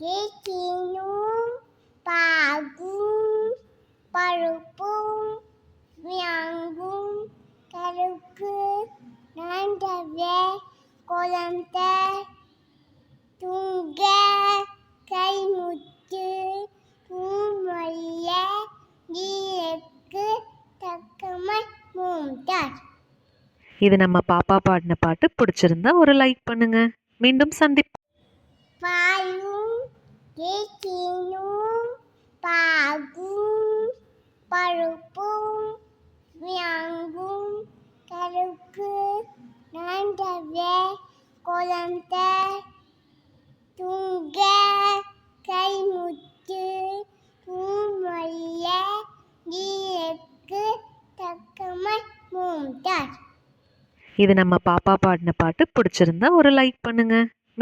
தேனும் பாகும் பழுப்பும் வியாங்கும் கருக்கு நண்டவே குழந்தை தூங்க கைமுத்து பூமல்ல நீருக்கு தக்கமை மூந்தார். இது நம்ம பாப்பா பாடின பாட்டு. பிடிச்சிருந்தா ஒரு லைக் பண்ணுங்க. மீண்டும் சந்திப்போம். பாயும் தேனும் பாகும் பழுப்பும் வியாங்கும் கருக்கு நண்டவே குழந்தை தூங்க கைமுத்து பூமல்ல நீருக்கு தக்கமை மூந்தார். இது நம்ம பாப்பா பாடின பாட்டு. பிடிச்சிருந்தா ஒரு லைக் பண்ணுங்க.